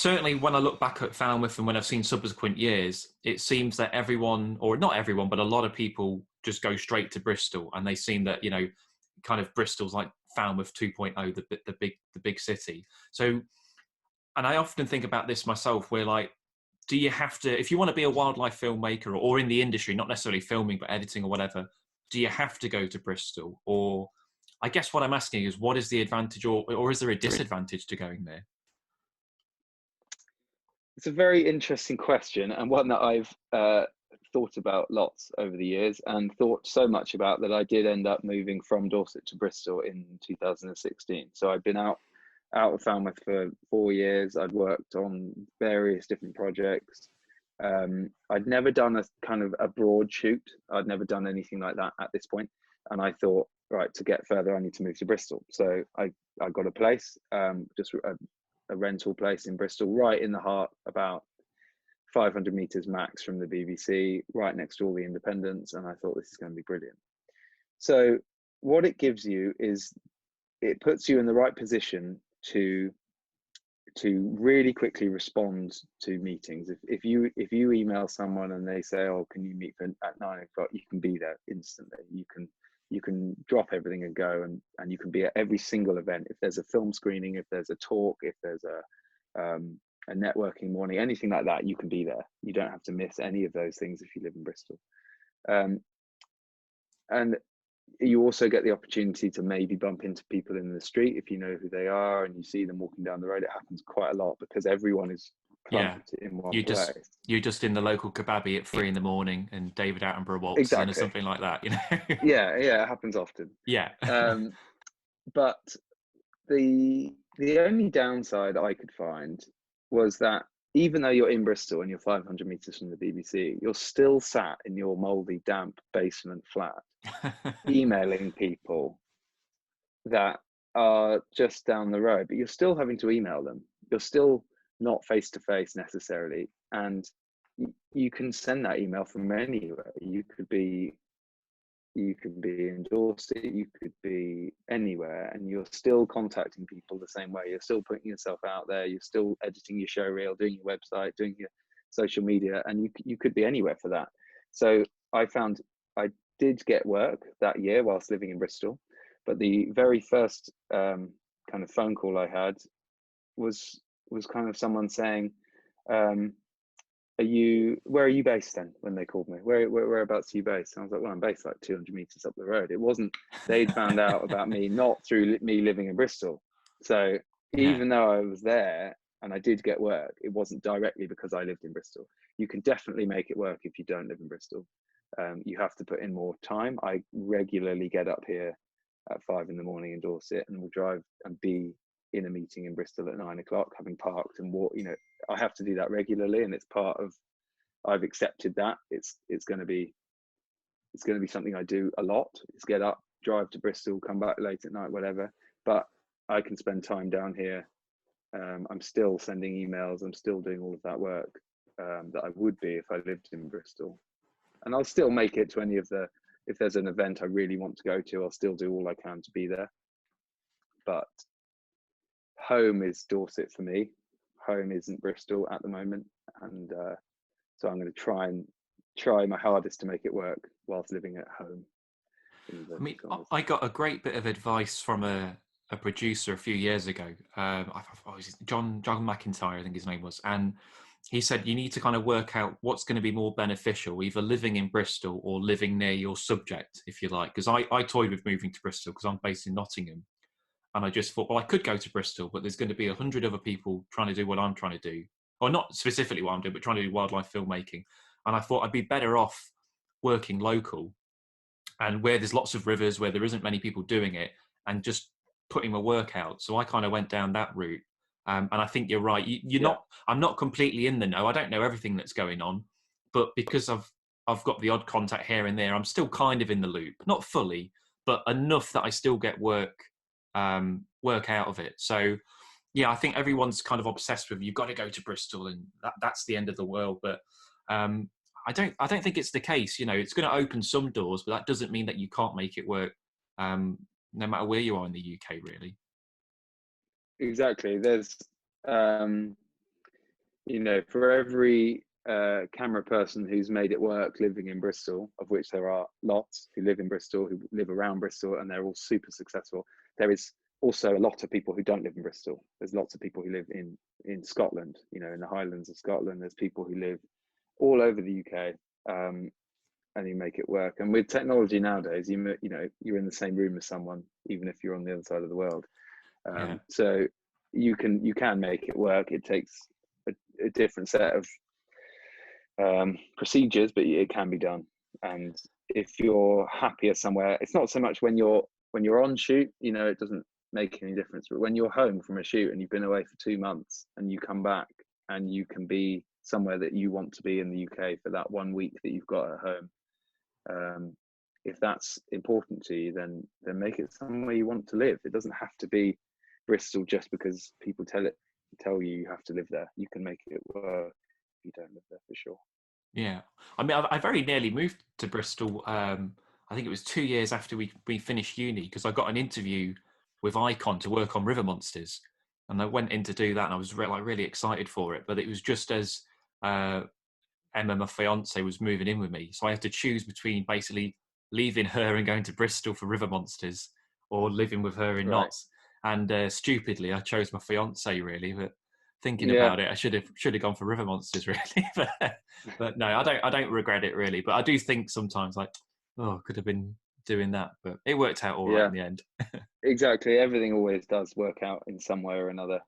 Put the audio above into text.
certainly when I look back at Falmouth and when I've seen subsequent years, it seems that everyone, or not everyone, but a lot of people just go straight to Bristol, and they seem that, you know, kind of Bristol's like Falmouth 2.0, the big city. So, and I often think about this myself, where like, do you have to, if you want to be a wildlife filmmaker or in the industry, not necessarily filming, but editing or whatever, do you have to go to Bristol? Or I guess what I'm asking is, what is the advantage, or is there a disadvantage to going there? It's a very interesting question, and one that I've thought about lots over the years, and thought so much about that I did end up moving from Dorset to Bristol in 2016. So I've been out of Falmouth for 4 years. I'd worked on various different projects. I'd never done a kind of a broad shoot. I'd never done anything like that at this point. And I thought, right, to get further, I need to move to Bristol. So I got a place, just a rental place in Bristol, right in the heart, about 500 meters max from the BBC, right next to all the independents. And I thought, this is going to be brilliant. So what it gives you is, it puts you in the right position to really quickly respond to meetings. If you email someone and they say, oh, can you meet at 9 o'clock, you can be there instantly. You can drop everything and go, and you can be at every single event. If there's a film screening, if there's a talk, if there's a networking morning, anything like that, you can be there. You don't have to miss any of those things if you live in Bristol. And you also get the opportunity to maybe bump into people in the street if you know who they are and you see them walking down the road. It happens quite a lot because everyone is clumped in one place. You're just in the local kebabby at 3 a.m. and David Attenborough walks in or something like that, you know? Yeah, it happens often. Yeah. But the only downside I could find was that even though you're in Bristol and you're 500 meters from the BBC, you're still sat in your mouldy, damp basement flat, emailing people that are just down the road, but you're still having to email them. You're still not face to face necessarily, and you can send that email from anywhere. You could be in Dorset, you could be anywhere, and you're still contacting people the same way. You're still putting yourself out there. You're still editing your show reel, doing your website, doing your social media, and you could be anywhere for that. So I found I did get work that year whilst living in Bristol, but the very first kind of phone call I had was kind of someone saying, where are you based then? When they called me, whereabouts are you based? And I was like, well, I'm based like 200 meters up the road. It wasn't, they'd found out about me not through me living in Bristol. So even though I was there and I did get work, it wasn't directly because I lived in Bristol. You can definitely make it work if you don't live in Bristol. You have to put in more time. I regularly get up here at 5 a.m. in Dorset and will drive and be in a meeting in Bristol at 9 o'clock, having parked and walk. You know, I have to do that regularly, and it's part of. I've accepted that it's going to be something I do a lot. Is get up, drive to Bristol, come back late at night, whatever. But I can spend time down here. I'm still sending emails. I'm still doing all of that work that I would be if I lived in Bristol, and I'll still make it to any of the. If there's an event I really want to go to, I'll still do all I can to be there. But home is Dorset for me. Home isn't Bristol at the moment, and so I'm going to try my hardest to make it work whilst living at home. I mean, I got a great bit of advice from a producer a few years ago. John McIntyre, I think his name was, and he said you need to kind of work out what's going to be more beneficial, either living in Bristol or living near your subject, if you like. Because I toyed with moving to Bristol because I'm based in Nottingham. And I just thought, well, I could go to Bristol, but there's going to be 100 other people trying to do what I'm trying to do. Or not specifically what I'm doing, but trying to do wildlife filmmaking. And I thought I'd be better off working local and where there's lots of rivers, where there isn't many people doing it, and just putting my work out. So I kind of went down that route. And I think you're right. I'm not completely in the know. I don't know everything that's going on, but because I've got the odd contact here and there, I'm still kind of in the loop. Not fully, but enough that I still get work out of it. So yeah, I think everyone's kind of obsessed with you've got to go to Bristol and that's the end of the world. But I don't think it's the case. You know, it's going to open some doors, but that doesn't mean that you can't make it work no matter where you are in the UK, really. Exactly. There's for every camera person who's made it work living in Bristol, of which there are lots who live in Bristol, who live around Bristol, and they're all super successful. There is also a lot of people who don't live in Bristol. There's lots of people who live in Scotland, in the Highlands of Scotland. There's people who live all over the UK, and you make it work. And with technology nowadays, you're in the same room as someone, even if you're on the other side of the world. So you can make it work. It takes a different set of procedures, but it can be done. And if you're happier somewhere, it's not so much when you're on shoot, it doesn't make any difference. But when you're home from a shoot and you've been away for 2 months and you come back and you can be somewhere that you want to be in the UK for that 1 week that you've got at home, if that's important to you, then make it somewhere you want to live. It doesn't have to be Bristol just because people tell you have to live there. You can make it work if you don't live there, for sure. Yeah, I mean, I very nearly moved to Bristol. I think it was 2 years after we finished uni, because I got an interview with Icon to work on River Monsters, and I went in to do that, and I was really excited for it. But it was just as Emma, my fiance, was moving in with me, so I had to choose between basically leaving her and going to Bristol for River Monsters, or living with her in Notts. And stupidly, I chose my fiance, really. But thinking about it, I should have gone for River Monsters, really. but no, I don't regret it, really. But I do think sometimes, like, could have been doing that, but it worked out all right in the end. Exactly. Everything always does work out in some way or another.